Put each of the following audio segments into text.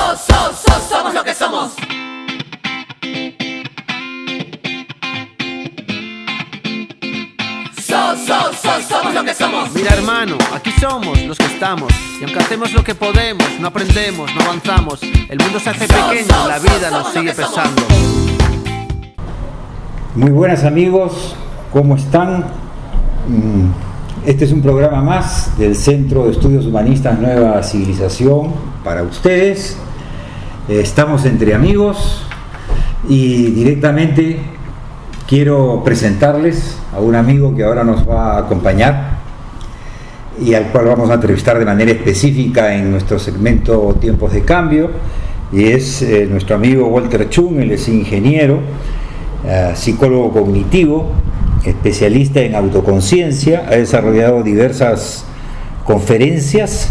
Somos lo que somos. Somos lo que somos. Mira, hermano, aquí somos los que estamos. Y aunque hacemos lo que podemos, no aprendemos, no avanzamos. El mundo se hace pequeño, la vida nos sigue pesando. Muy buenas amigos, ¿cómo están? Este es un programa más del Centro de Estudios Humanistas Nueva Civilización para ustedes. Estamos entre amigos y directamente quiero presentarles a un amigo que ahora nos va a acompañar y al cual vamos a entrevistar de manera específica en nuestro segmento Tiempos de Cambio, y es nuestro amigo Walter Chung. Él es ingeniero, psicólogo cognitivo, especialista en autoconciencia, ha desarrollado diversas conferencias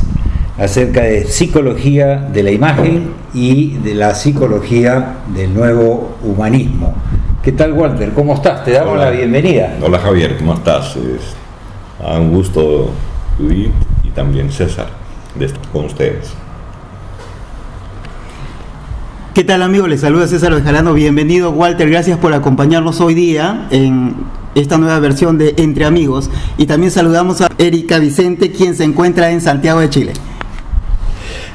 acerca de psicología de la imagen y de la psicología del nuevo humanismo. ¿Qué tal, Walter? ¿Cómo estás? Te damos la bienvenida. Hola, Javier, ¿cómo estás? Es un gusto, Judith y también César, de estar con ustedes. ¿Qué tal, amigos? Les saluda César Bejarano. Bienvenido, Walter. Gracias por acompañarnos hoy día en esta nueva versión de Entre Amigos. Y también saludamos a Erika Vicente, quien se encuentra en Santiago de Chile.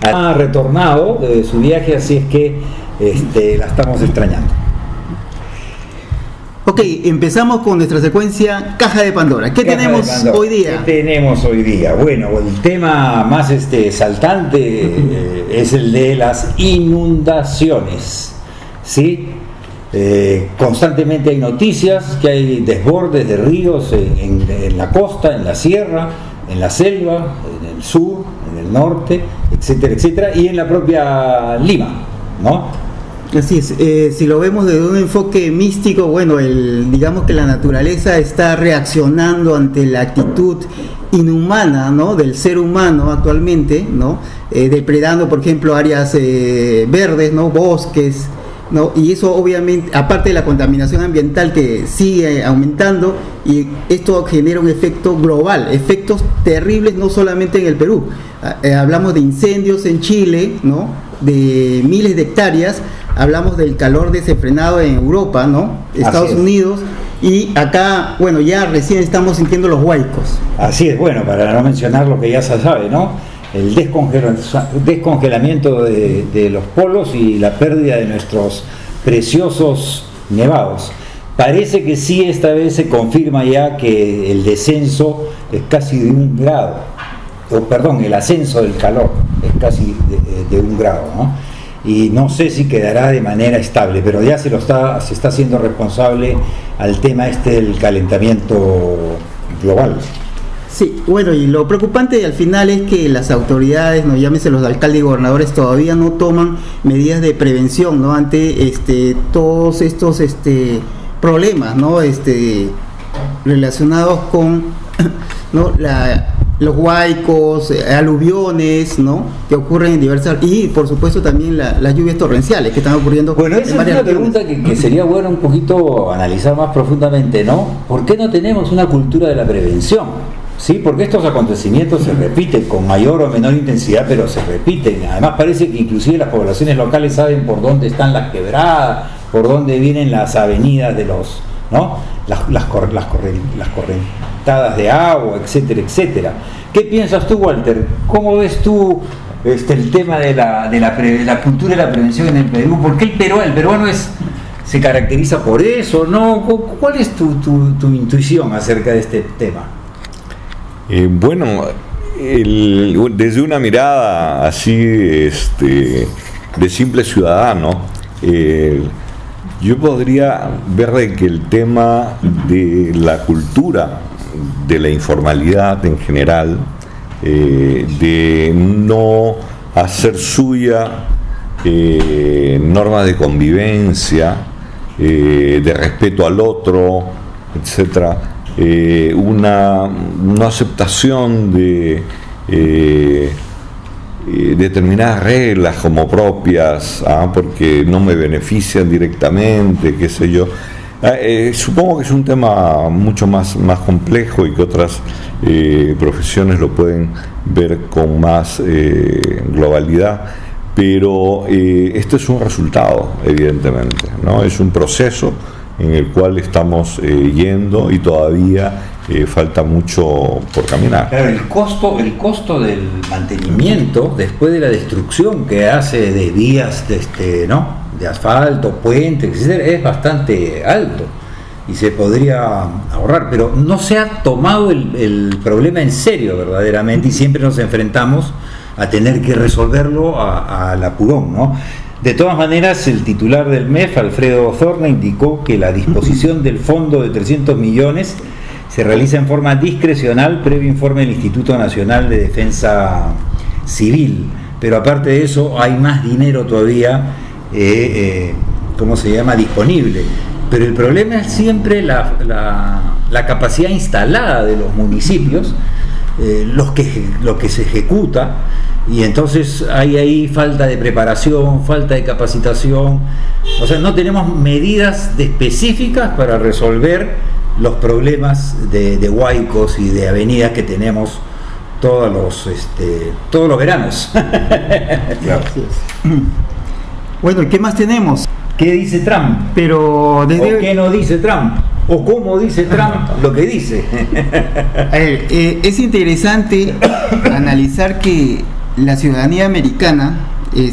Ha retornado de su viaje, así es que la estamos extrañando. Ok, empezamos con nuestra secuencia Caja de Pandora. ¿Qué tenemos hoy día? ¿Qué tenemos hoy día? Bueno, el tema más saltante es el de las inundaciones, ¿sí? Constantemente hay noticias que hay desbordes de ríos en la costa, en la sierra, en la selva, en el sur, en el norte, etcétera, etcétera, y en la propia Lima, ¿no? Así es, si lo vemos desde un enfoque místico, bueno, digamos que la naturaleza está reaccionando ante la actitud inhumana, ¿no?, del ser humano actualmente, ¿no?, depredando, por ejemplo, áreas verdes, ¿no?, bosques, ¿no?, y eso obviamente, aparte de la contaminación ambiental que sigue aumentando, y esto genera un efecto global, efectos terribles no solamente en el Perú. Hablamos de incendios en Chile, ¿no?, de miles de hectáreas. Hablamos del calor desenfrenado en Europa, ¿no?, Estados Unidos, y acá, bueno, ya recién estamos sintiendo los huaicos. Así es, bueno, para no mencionar lo que ya se sabe, ¿no?, el descongelamiento de los polos y la pérdida de nuestros preciosos nevados. Parece que sí, esta vez se confirma ya que el descenso es casi de 1 grado, el ascenso del calor es casi de 1 grado, ¿no? Y no sé si quedará de manera estable, pero ya se está haciendo responsable al tema del calentamiento global. Sí, bueno, y lo preocupante al final es que las autoridades, no llámese los alcaldes y gobernadores, todavía no toman medidas de prevención, ¿no?, ante todos estos problemas, ¿no?, relacionados con, ¿no?, los huaicos, aluviones, ¿no?, que ocurren en diversas, y por supuesto también las lluvias torrenciales que están ocurriendo. Bueno, esa es una pregunta que sería bueno un poquito analizar más profundamente, ¿no? ¿Por qué no tenemos una cultura de la prevención? Sí, porque estos acontecimientos se repiten con mayor o menor intensidad, pero se repiten. Además parece que inclusive las poblaciones locales saben por dónde están las quebradas, por dónde vienen las avenidas de los, ¿no?, las correntadas de agua, etcétera, etcétera. ¿Qué piensas tú, Walter? ¿Cómo ves tú el tema de la cultura de la prevención en el Perú? ¿Por qué el peruano se caracteriza por eso, no? ¿Cuál es tu intuición acerca de este tema? Bueno, desde una mirada así de simple ciudadano, yo podría ver de que el tema de la cultura de la informalidad en general, de no hacer suya normas de convivencia, de respeto al otro, etcétera, una aceptación de determinadas reglas como propias, porque no me benefician directamente, qué sé yo. Supongo que es un tema mucho más complejo y que otras profesiones lo pueden ver con más globalidad, pero este es un resultado, evidentemente, ¿no? Es un proceso en el cual estamos yendo y todavía falta mucho por caminar. Claro, el costo del mantenimiento después de la destrucción que hace de vías de asfalto, puentes, etcétera, es bastante alto y se podría ahorrar, pero no se ha tomado el problema en serio verdaderamente y siempre nos enfrentamos a tener que resolverlo al apurón, ¿no? De todas maneras, el titular del MEF, Alfredo Zorna, indicó que la disposición del fondo de 300 millones se realiza en forma discrecional previo informe del Instituto Nacional de Defensa Civil, pero aparte de eso hay más dinero todavía disponible, pero el problema es siempre la capacidad instalada de los municipios, lo que se ejecuta, y entonces hay ahí falta de preparación, falta de capacitación, o sea, no tenemos medidas específicas para resolver los problemas de huaicos y de avenidas que tenemos todos los veranos. Claro. Bueno, ¿qué más tenemos? ¿Qué dice Trump? Pero ¿O qué no dice Trump? ¿O cómo dice Trump lo que dice? A ver, es interesante analizar que la ciudadanía americana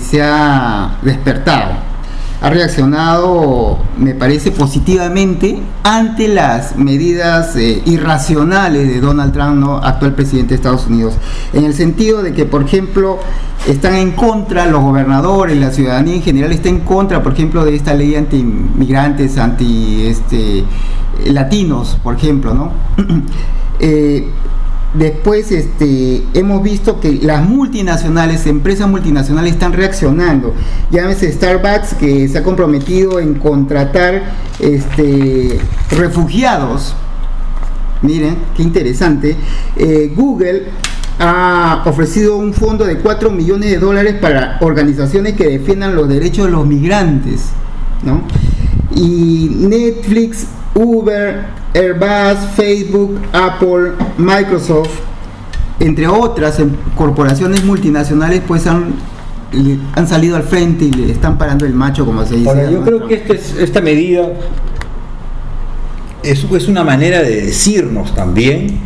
se ha despertado, ha reaccionado, me parece, positivamente ante las medidas irracionales de Donald Trump, ¿no?, actual presidente de Estados Unidos, en el sentido de que, por ejemplo, están en contra, los gobernadores, la ciudadanía en general está en contra, por ejemplo, de esta ley anti-migrantes, latinos, por ejemplo, ¿no? Después hemos visto que las empresas multinacionales están reaccionando. Llámese Starbucks, que se ha comprometido en contratar refugiados. Miren, qué interesante. Google ha ofrecido un fondo de $4 millones para organizaciones que defiendan los derechos de los migrantes, ¿no? Y Netflix, Uber, Airbus, Facebook, Apple, Microsoft, entre otras corporaciones multinacionales, pues han salido al frente y le están parando el macho, como se dice. Ahora, yo creo que esta medida es una manera de decirnos también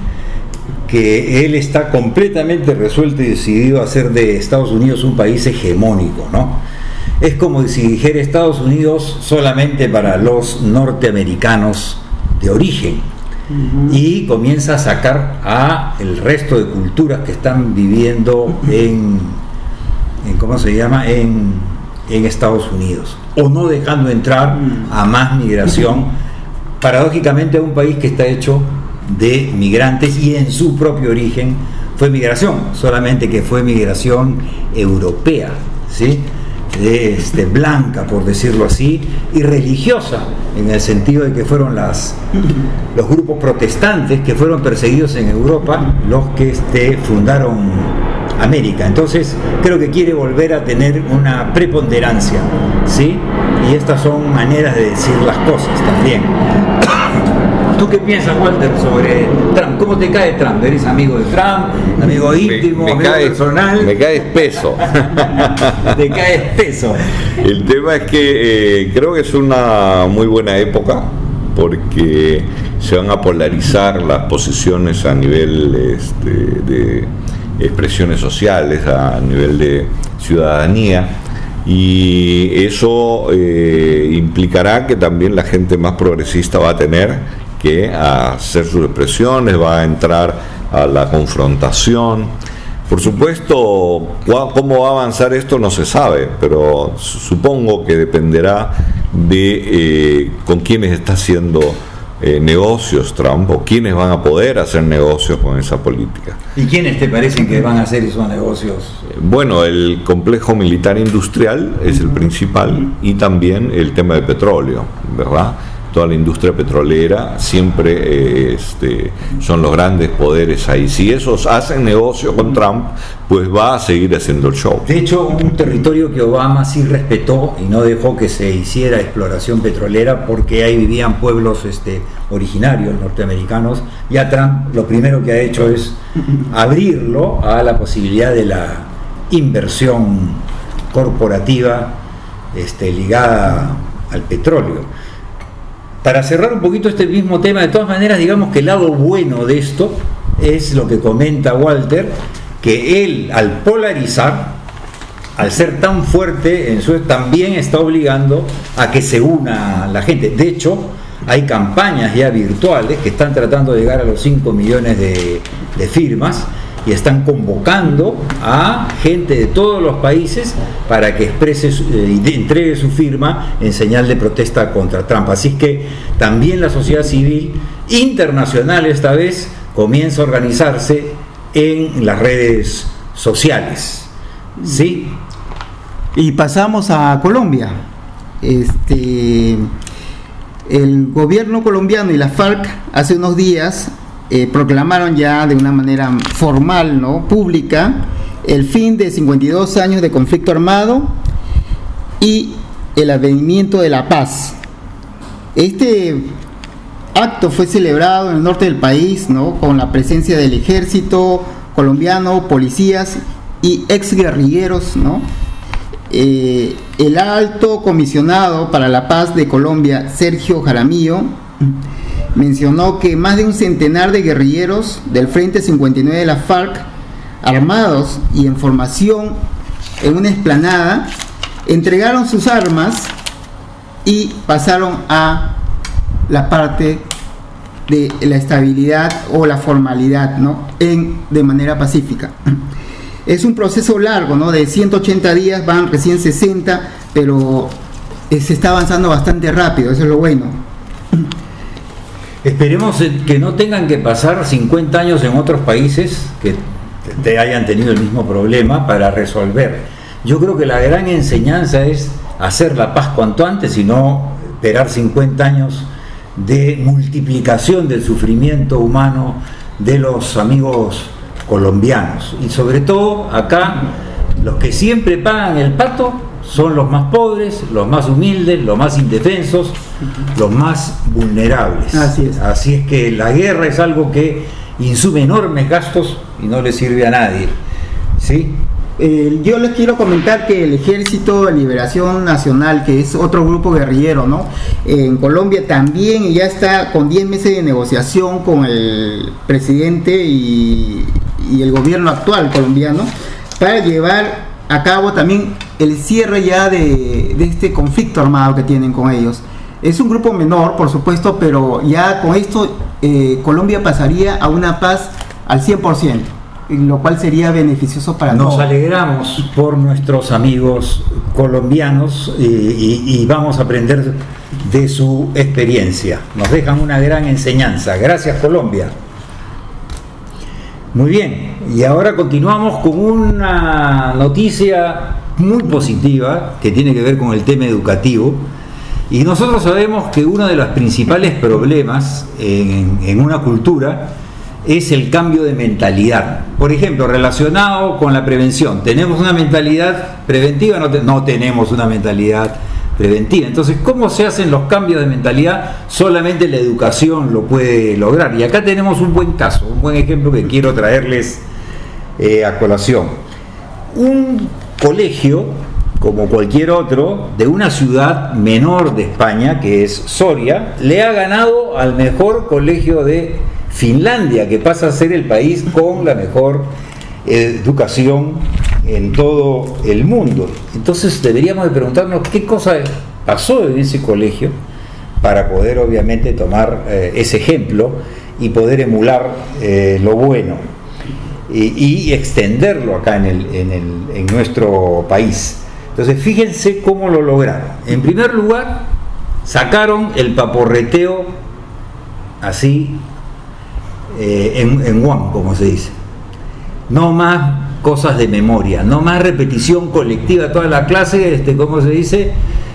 que él está completamente resuelto y decidido a hacer de Estados Unidos un país hegemónico, ¿no? Es como si dijera Estados Unidos solamente para los norteamericanos de origen, y comienza a sacar a el resto de culturas que están viviendo en Estados Unidos, o no dejando entrar a más migración, paradójicamente a un país que está hecho de migrantes y en su propio origen fue migración, solamente que fue migración europea, ¿sí? Blanca, por decirlo así, y religiosa, en el sentido de que fueron los grupos protestantes que fueron perseguidos en Europa los que fundaron América. Entonces creo que quiere volver a tener una preponderancia, ¿sí? Y estas son maneras de decir las cosas también. ¿Tú qué piensas, Walter, sobre Trump? ¿Cómo te cae Trump? ¿Eres amigo de Trump? ¿Amigo íntimo? ¿Amigo personal? Me cae espeso. Te cae espeso. El tema es que creo que es una muy buena época, porque se van a polarizar las posiciones a nivel de expresiones sociales, a nivel de ciudadanía, y eso implicará que también la gente más progresista va a tener que hacer sus expresiones, va a entrar a la confrontación. Por supuesto, cómo va a avanzar esto no se sabe, pero supongo que dependerá de con quiénes está haciendo negocios Trump, o quiénes van a poder hacer negocios con esa política. ¿Y quiénes te parecen que van a hacer esos negocios? Bueno, el complejo militar industrial es el principal, y también el tema de petróleo, ¿verdad? Toda la industria petrolera siempre son los grandes poderes ahí. Si esos hacen negocio con Trump, pues va a seguir haciendo el show. De hecho, un territorio que Obama sí respetó y no dejó que se hiciera exploración petrolera, porque ahí vivían pueblos originarios norteamericanos. Ya Trump lo primero que ha hecho es abrirlo a la posibilidad de la inversión corporativa ligada al petróleo. Para cerrar un poquito este mismo tema, de todas maneras, digamos que el lado bueno de esto es lo que comenta Walter, que él, al polarizar, al ser tan fuerte, también está obligando a que se una la gente. De hecho, hay campañas ya virtuales que están tratando de llegar a los 5 millones de firmas y están convocando a gente de todos los países para que exprese y entregue su firma en señal de protesta contra Trump. Así es que también la sociedad civil internacional esta vez comienza a organizarse en las redes sociales. ¿Sí? Y pasamos a Colombia. El gobierno colombiano y la FARC hace unos días proclamaron ya de una manera formal, ¿no?, pública, el fin de 52 años de conflicto armado y el advenimiento de la paz. Este acto fue celebrado en el norte del país, ¿no?, con la presencia del ejército colombiano, policías y exguerrilleros, ¿no? El alto comisionado para la paz de Colombia, Sergio Jaramillo, mencionó que más de un centenar de guerrilleros del Frente 59 de la FARC, armados y en formación en una explanada, entregaron sus armas y pasaron a la parte de la estabilidad o la formalidad, ¿no?, de manera pacífica. Es un proceso largo, ¿no?, de 180 días, van recién 60, pero se está avanzando bastante rápido, eso es lo bueno. Esperemos que no tengan que pasar 50 años en otros países que hayan tenido el mismo problema para resolver. Yo creo que la gran enseñanza es hacer la paz cuanto antes y no esperar 50 años de multiplicación del sufrimiento humano de los amigos colombianos. Y sobre todo acá, los que siempre pagan el pato son los más pobres, los más humildes, los más indefensos, los más vulnerables. Así es que la guerra es algo que insume enormes gastos y no le sirve a nadie. ¿Sí? Yo les quiero comentar que el Ejército de Liberación Nacional, que es otro grupo guerrillero, ¿no?, en Colombia también ya está con 10 meses de negociación con el presidente y el gobierno actual colombiano para llevar a cabo también el cierre ya de este conflicto armado que tienen con ellos. Es un grupo menor, por supuesto, pero ya con esto Colombia pasaría a una paz al 100%, lo cual sería beneficioso para todos. Nos alegramos por nuestros amigos colombianos y vamos a aprender de su experiencia. Nos dejan una gran enseñanza. Gracias, Colombia. Muy bien, y ahora continuamos con una noticia muy positiva que tiene que ver con el tema educativo. Y nosotros sabemos que uno de los principales problemas en una cultura es el cambio de mentalidad. Por ejemplo, relacionado con la prevención, ¿tenemos una mentalidad preventiva? No tenemos una mentalidad preventiva. Entonces, ¿cómo se hacen los cambios de mentalidad? Solamente la educación lo puede lograr. Y acá tenemos un buen caso, un buen ejemplo que quiero traerles a colación. Un colegio, como cualquier otro, de una ciudad menor de España, que es Soria, le ha ganado al mejor colegio de Finlandia, que pasa a ser el país con la mejor educación en todo el mundo. Entonces deberíamos de preguntarnos qué cosa pasó en ese colegio para poder obviamente tomar ese ejemplo y poder emular lo bueno y extenderlo acá en nuestro país. Entonces fíjense cómo lo lograron. En primer lugar, sacaron el paporreteo así en one, como se dice. No más cosas de memoria, no más repetición colectiva, toda la clase, ¿cómo se dice?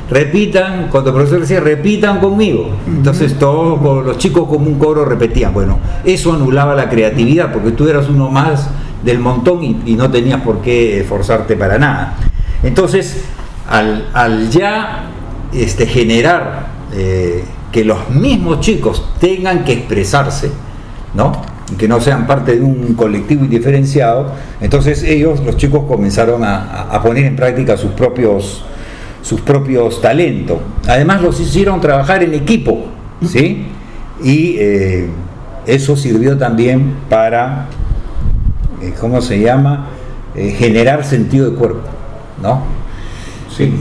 Repitan, cuando el profesor decía, repitan conmigo. Entonces todos los chicos como un coro repetían. Bueno, eso anulaba la creatividad, porque tú eras uno más del montón y no tenías por qué esforzarte para nada. Entonces, al ya generar que los mismos chicos tengan que expresarse, ¿no?, que no sean parte de un colectivo indiferenciado. Entonces los chicos comenzaron a poner en práctica sus propios talentos. Además los hicieron trabajar en equipo, ¿sí? Y eso sirvió también para, ¿cómo se llama? Generar sentido de cuerpo, ¿no? Sí,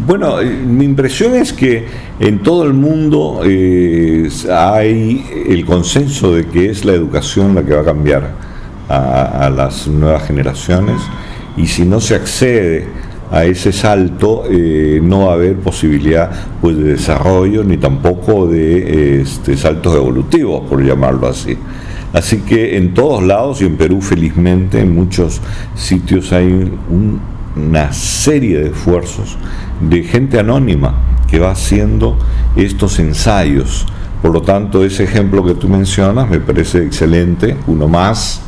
bueno, mi impresión es que en todo el mundo hay el consenso de que es la educación la que va a cambiar a las nuevas generaciones, y si no se accede a ese salto no va a haber posibilidad pues de desarrollo ni tampoco de saltos evolutivos, por llamarlo así. Así que en todos lados, y en Perú felizmente en muchos sitios, hay una serie de esfuerzos de gente anónima que va haciendo estos ensayos. Por lo tanto, ese ejemplo que tú mencionas me parece excelente, uno más,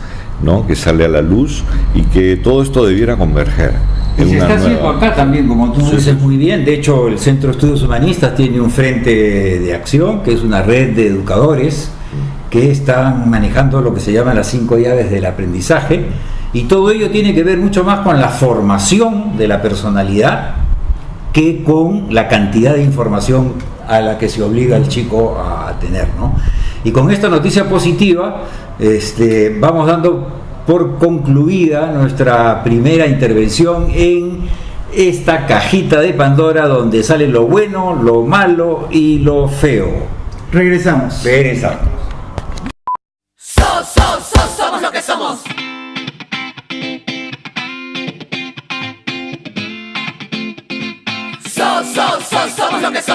¿no?, que sale a la luz, y que todo esto debiera converger Y en se una está haciendo nueva. acá también, como tú dices muy bien. De hecho, el Centro de Estudios Humanistas tiene un frente de acción, que es una red de educadores que están manejando lo que se llaman las 5 llaves del aprendizaje, y todo ello tiene que ver mucho más con la formación de la personalidad que con la cantidad de información a la que se obliga al chico a tener, ¿no? Y con esta noticia positiva vamos dando por concluida nuestra primera intervención en esta cajita de Pandora, donde sale lo bueno, lo malo y lo feo. Regresamos. Regresamos. Somos lo que somos. Somos lo que somos.